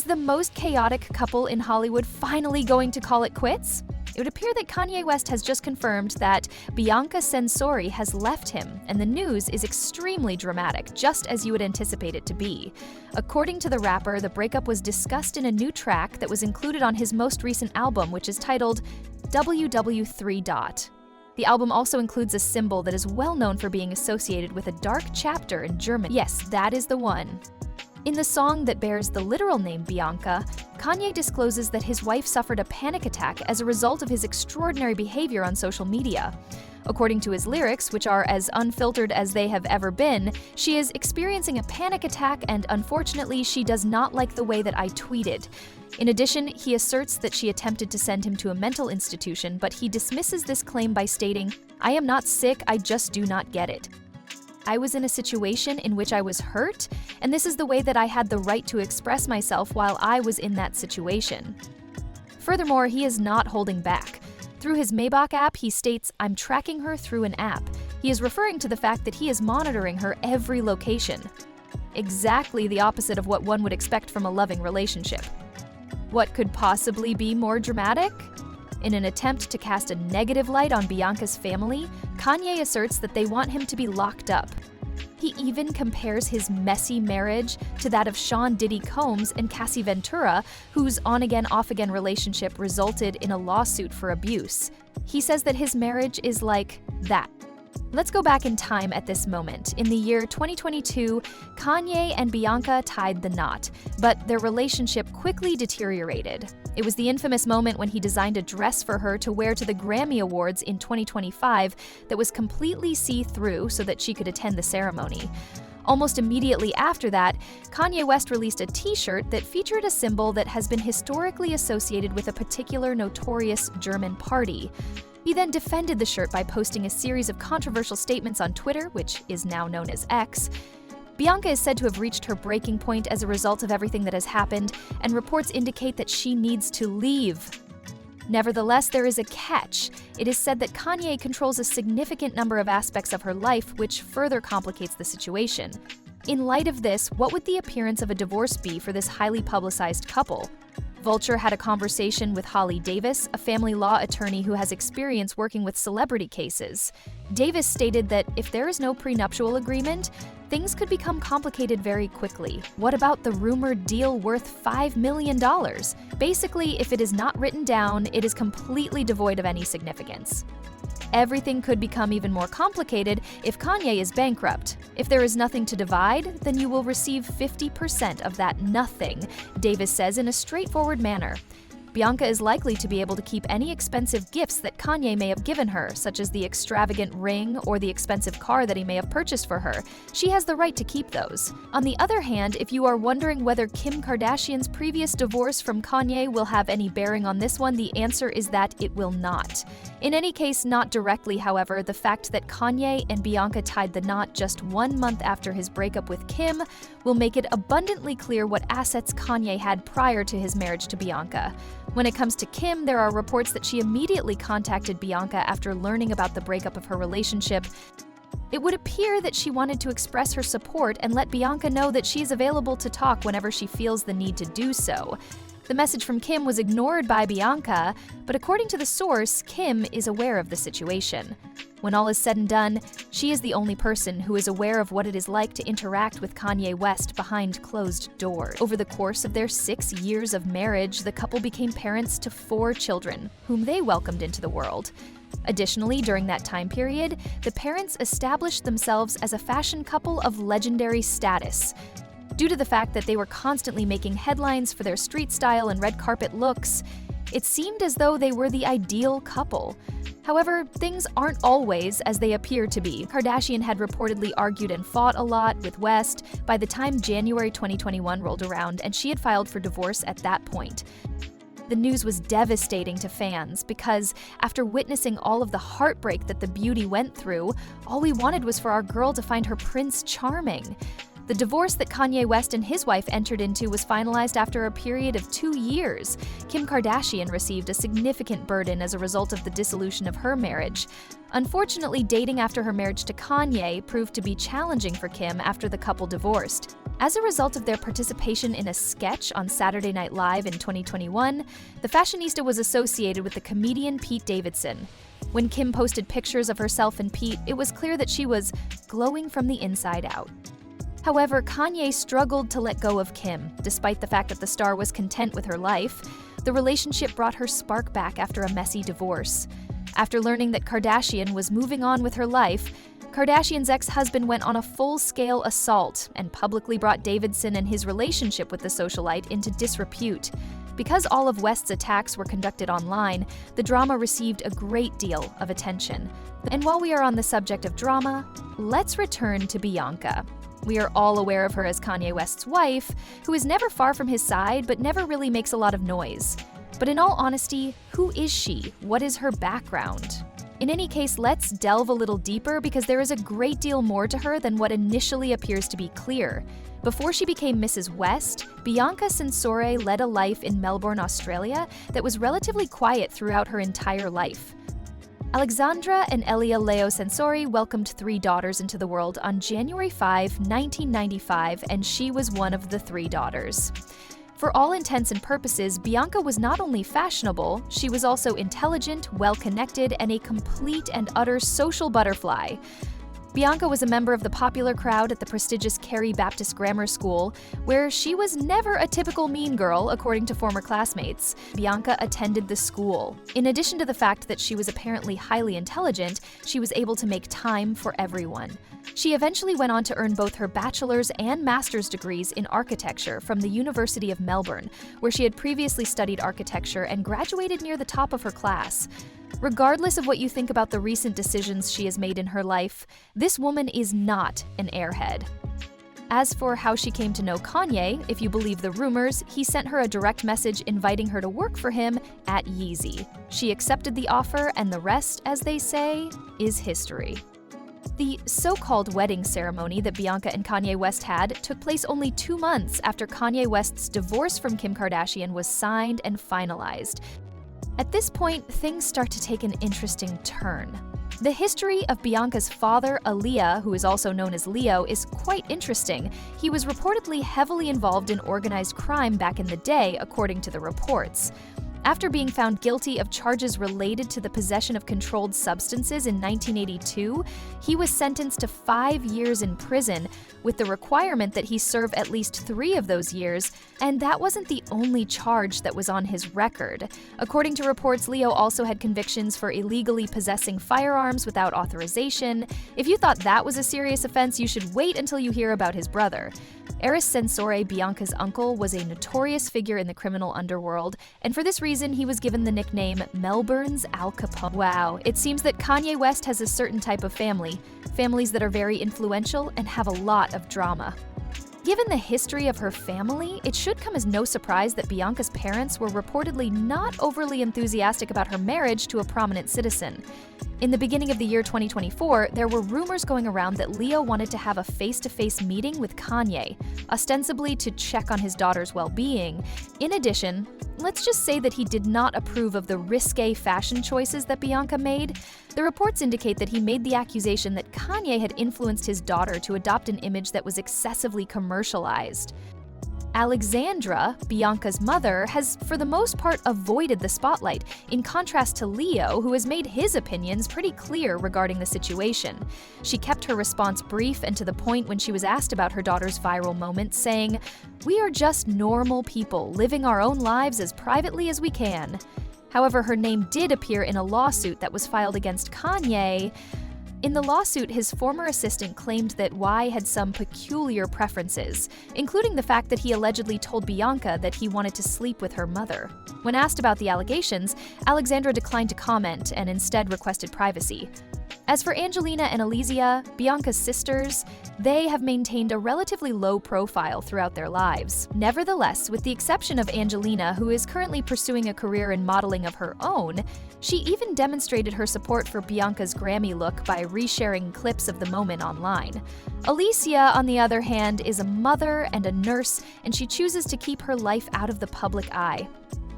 the most chaotic couple in Hollywood finally going to call it quits? It would appear that Kanye West has just confirmed that Bianca Censori has left him, and the news is extremely dramatic, just as you would anticipate it to be. According to the rapper, the breakup was discussed in a new track that was included on his most recent album, which is titled WW3. The album also includes a symbol that is well known for being associated with a dark chapter in German. Yes, that is the one. In the song that bears the literal name Bianca, Kanye discloses that his wife suffered a panic attack as a result of his extraordinary behavior on social media. According to his lyrics, which are as unfiltered as they have ever been, she is experiencing a panic attack and unfortunately she does not like the way that I tweeted. In addition, he asserts that she attempted to send him to a mental institution, but he dismisses this claim by stating, "I am not sick, I just do not get it. I was in a situation in which I was hurt, and this is the way that I had the right to express myself while I was in that situation." Furthermore, he is not holding back. Through his Maybach app, he states, "I'm tracking her through an app." He is referring to the fact that he is monitoring her every location. Exactly the opposite of what one would expect from a loving relationship. What could possibly be more dramatic? In an attempt to cast a negative light on Bianca's family, Kanye asserts that they want him to be locked up. He even compares his messy marriage to that of Sean Diddy Combs and Cassie Ventura, whose on-again, off-again relationship resulted in a lawsuit for abuse. He says that his marriage is like that. Let's go back in time at this moment. In the year 2022, Kanye and Bianca tied the knot, but their relationship quickly deteriorated. It was the infamous moment when he designed a dress for her to wear to the Grammy Awards in 2025 that was completely see-through so that she could attend the ceremony. Almost immediately after that, Kanye West released a t-shirt that featured a symbol that has been historically associated with a particular notorious German party. He then defended the shirt by posting a series of controversial statements on Twitter, which is now known as X. Bianca is said to have reached her breaking point as a result of everything that has happened, and reports indicate that she needs to leave. Nevertheless, there is a catch. It is said that Kanye controls a significant number of aspects of her life, which further complicates the situation. In light of this, what would the appearance of a divorce be for this highly publicized couple? Vulture had a conversation with Holly Davis, a family law attorney who has experience working with celebrity cases. Davis stated that if there is no prenuptial agreement, things could become complicated very quickly. What about the rumored deal worth $5 million? Basically, if it is not written down, it is completely devoid of any significance. Everything could become even more complicated if Kanye is bankrupt. If there is nothing to divide, then you will receive 50% of that nothing, Davis says in a straightforward manner. Bianca is likely to be able to keep any expensive gifts that Kanye may have given her, such as the extravagant ring or the expensive car that he may have purchased for her. She has the right to keep those. On the other hand, if you are wondering whether Kim Kardashian's previous divorce from Kanye will have any bearing on this one, the answer is that it will not. In any case, not directly, however, the fact that Kanye and Bianca tied the knot just 1 month after his breakup with Kim will make it abundantly clear what assets Kanye had prior to his marriage to Bianca. When it comes to Kim, there are reports that she immediately contacted Bianca after learning about the breakup of her relationship. It would appear that she wanted to express her support and let Bianca know that she is available to talk whenever she feels the need to do so. The message from Kim was ignored by Bianca, but according to the source, Kim is aware of the situation. When all is said and done, she is the only person who is aware of what it is like to interact with Kanye West behind closed doors. Over the course of their 6 years of marriage, the couple became parents to 4 children, whom they welcomed into the world. Additionally, during that time period, the parents established themselves as a fashion couple of legendary status. Due to the fact that they were constantly making headlines for their street style and red carpet looks, it seemed as though they were the ideal couple. However, things aren't always as they appear to be. Kardashian had reportedly argued and fought a lot with West by the time January 2021 rolled around, and she had filed for divorce at that point. The news was devastating to fans because, after witnessing all of the heartbreak that the beauty went through, all we wanted was for our girl to find her prince charming. The divorce that Kanye West and his wife entered into was finalized after a period of 2 years. Kim Kardashian received a significant burden as a result of the dissolution of her marriage. Unfortunately, dating after her marriage to Kanye proved to be challenging for Kim after the couple divorced. As a result of their participation in a sketch on Saturday Night Live in 2021, the fashionista was associated with the comedian Pete Davidson. When Kim posted pictures of herself and Pete, it was clear that she was glowing from the inside out. However, Kanye struggled to let go of Kim, despite the fact that the star was content with her life. The relationship brought her spark back after a messy divorce. After learning that Kardashian was moving on with her life, Kardashian's ex-husband went on a full-scale assault and publicly brought Davidson and his relationship with the socialite into disrepute. Because all of West's attacks were conducted online, the drama received a great deal of attention. And while we are on the subject of drama, let's return to Bianca. We are all aware of her as Kanye West's wife, who is never far from his side but never really makes a lot of noise. But in all honesty, who is she? What is her background? In any case, let's delve a little deeper because there is a great deal more to her than what initially appears to be clear. Before she became Mrs. West, Bianca Censori led a life in Melbourne, Australia that was relatively quiet throughout her entire life. Alexandra and Elia Leo Sensori welcomed 3 daughters into the world on January 5, 1995, and she was one of the 3 daughters. For all intents and purposes, Bianca was not only fashionable, she was also intelligent, well-connected, and a complete and utter social butterfly. Bianca was a member of the popular crowd at the prestigious Carey Baptist Grammar School, where she was never a typical mean girl, according to former classmates. Bianca attended the school. In addition to the fact that she was apparently highly intelligent, she was able to make time for everyone. She eventually went on to earn both her bachelor's and master's degrees in architecture from the University of Melbourne, where she had previously studied architecture and graduated near the top of her class. Regardless of what you think about the recent decisions she has made in her life, this woman is not an airhead. As for how she came to know Kanye, if you believe the rumors, he sent her a direct message inviting her to work for him at Yeezy. She accepted the offer, and the rest, as they say, is history. The so-called wedding ceremony that Bianca and Kanye West had took place only 2 months after Kanye West's divorce from Kim Kardashian was signed and finalized. At this point, things start to take an interesting turn. The history of Bianca's father, Aaliyah, who is also known as Leo, is quite interesting. He was reportedly heavily involved in organized crime back in the day, according to the reports. After being found guilty of charges related to the possession of controlled substances in 1982, he was sentenced to 5 years in prison, with the requirement that he serve at least 3 of those years, and that wasn't the only charge that was on his record. According to reports, Leo also had convictions for illegally possessing firearms without authorization. If you thought that was a serious offense, you should wait until you hear about his brother. Eris Sensori, Bianca's uncle, was a notorious figure in the criminal underworld, and for this reason, he was given the nickname Melbourne's Al Capone. Wow, it seems that Kanye West has a certain type of family, families that are very influential and have a lot of drama. Given the history of her family, it should come as no surprise that Bianca's parents were reportedly not overly enthusiastic about her marriage to a prominent citizen. In the beginning of the year 2024, there were rumors going around that Leo wanted to have a face-to-face meeting with Kanye, ostensibly to check on his daughter's well-being. In addition, let's just say that he did not approve of the risque fashion choices that Bianca made. The reports indicate that he made the accusation that Kanye had influenced his daughter to adopt an image that was excessively commercialized. Alexandra, Bianca's mother, has for the most part avoided the spotlight, in contrast to Leo, who has made his opinions pretty clear regarding the situation. She kept her response brief and to the point when she was asked about her daughter's viral moment, saying, "We are just normal people, living our own lives as privately as we can." However, her name did appear in a lawsuit that was filed against Kanye. In the lawsuit, his former assistant claimed that Y had some peculiar preferences, including the fact that he allegedly told Bianca that he wanted to sleep with her mother. When asked about the allegations, Alexandra declined to comment and instead requested privacy. As for Angelina and Alizia, Bianca's sisters, they have maintained a relatively low profile throughout their lives. Nevertheless, with the exception of Angelina, who is currently pursuing a career in modeling of her own, she even demonstrated her support for Bianca's Grammy look by resharing clips of the moment online. Alicia, on the other hand, is a mother and a nurse, and she chooses to keep her life out of the public eye.